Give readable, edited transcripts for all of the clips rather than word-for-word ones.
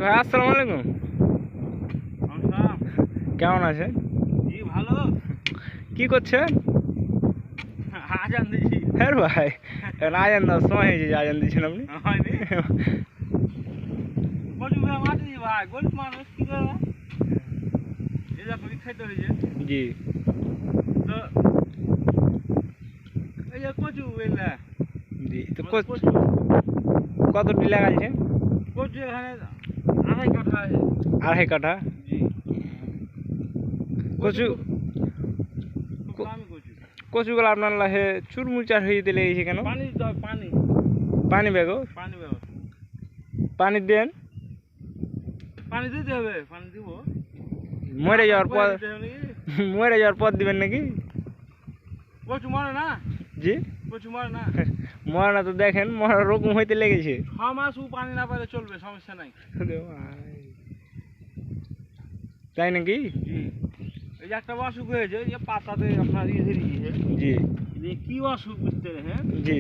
ভাই আসসালামু আলাইকুম। কেমন আছেন? জি ভালো। কি করছেন? আজান দিছি। হ্যাঁ ভাই, এখন আজান দেওয়ার সময় হয়েছে যে আজান দিচ্ছেন আপনি। হয়নি কচু ভাই মাটি ভাই গরিব মানুষ কি করবে এই যা করে খাইতে হয়েছে জি তো এই যে কচু এলা জি তো কচু কতটি লাগাইছেন? কচু এখানে 2.5 কাঠা আছে। 2.5 কাঠা। জি কচু খুব দামি কচু। কচুগুলো আপনার লাহে চুরমুচার হয়ে দিলে গেছে কেন? পানি দাও পানি পানি বেগো পানি ব্যবস্থা পানি দেন, পানি দিতে হবে পানি দিব মরে যাওয়ার পর দিতে হবে নাকি? মরে যাওয়ার পর দিবেন নাকি? কচু মরে না জি কচু মরে না মরে না তো দেখেন মরার রকম হইতে লেগেছে। 6 মাস ও পানি না পেলে চলবে সমস্যা নাই। তাই নাকি? জি এই যে একটা অসুখ হয়েছে যে পাতাতে আপনার ইয়ে ধরে গিয়েছে জি যে কি অসুখ বুঝতে হ্যাঁ জি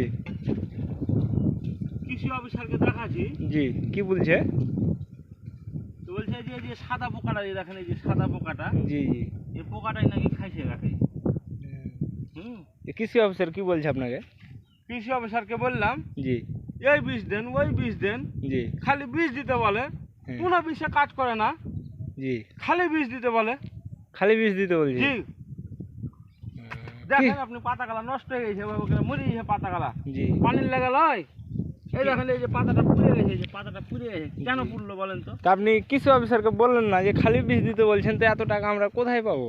কৃষি অফিসারকে দেখাচ্ছি জি কি বলছে? তো বলছে যে যে সাদা পোকাটা এই দেখেন এই যে সাদা পোকাটা জি জি এই পোকাটাই নাকি খাইছে গাছে। কৃষি অফিসার কি বলছে আপনাকে? কৃষি অফিসারকে বললাম জি এই বীজ দেন ওই বীজ দেন, জি খালি বীজ দিতে বলে, হ্যাঁ। কোনো বিষে কাজ করে না, জি খালি বীজ দিতে বলে। খালি বীজ দিতে বলছি। জি দেখেন আপনি পাতাগুলা নষ্ট হয়ে গেছে মরে গেছে পাতাগুলা জি পানির লেগে লয়। এই দেখেন এই যে পাতাটা পুড়ে গেছে, যে পাতাটা পুড়ে গেছে কেন পুড়লো বলেন তো? তা আপনি কৃষি অফিসারকে বললেন না যে খালি বীজ দিতে বলছেন, তো এত টাকা আমরা কোথায় পাবো?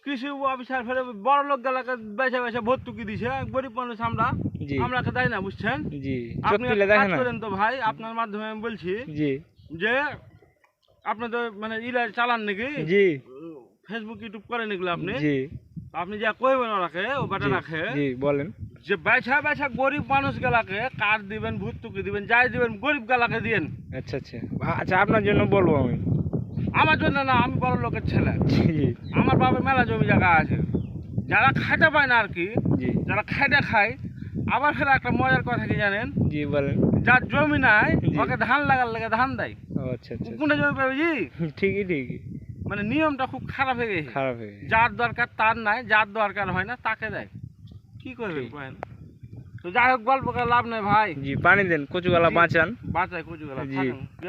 কৃষি অফিসার ফেলে বড় লোক গেলাকে বেছে বেছে ভর্তুকি দিছে, গরিব মানুষ আমরা জি আমরাকে দেয় না বুঝছেন। জি আপনি চোখ তুলে একটা কাজ দেখেন না। করেন তো ভাই, আপনার মাধ্যমে আমি বলছি জি যে আপনি তো মানে ইলা চালান নাকি জি ফেসবুক ইউটিউব করেন এগুলো আপনি, জি আপনি যা কইবেন ওরাকে ও বেটা জি রাখে জি বলেন। যে বেছা বেছা গরিব মানুষ গেলাকে কার্ড দিবেন ভর্তুকি দিবেন যাই দিবেন গরিব গেলাকে দিয়েন। আচ্ছা আচ্ছা আচ্ছা আপনার জন্য বলবো আমি। আমার জন্য না, আমি বড় লোকের ছেলে, জি জি আমার বাবার মেলা জমি জায়গা আছে, যারা খাইতে পায় না আর কি, জি যারা খাইতে খায়। আবার ফের একটা মজার কথা কি জানেন, জি বলেন। যার জমি নাই জি। ওকে ধান লাগার লেগে ধান দেয়, ও আচ্ছা আচ্ছা কোনটা জমি পাবে জি। ঠিকই ঠিকই মানে নিয়মটা খুব খারাপ হয়ে গেছে, খারাপ হয়ে গেছে। যার দরকার তার নাই, যার দরকার হয় না তাকে দেয়। কি করবেন ঠিক। কয়েন? তো যাই হোক গল্প করে লাভ নেই ভাই, জি পানি দেন, কচুগালা বাঁচান। বাঁচায় কচু গেলা জি। থাকেন।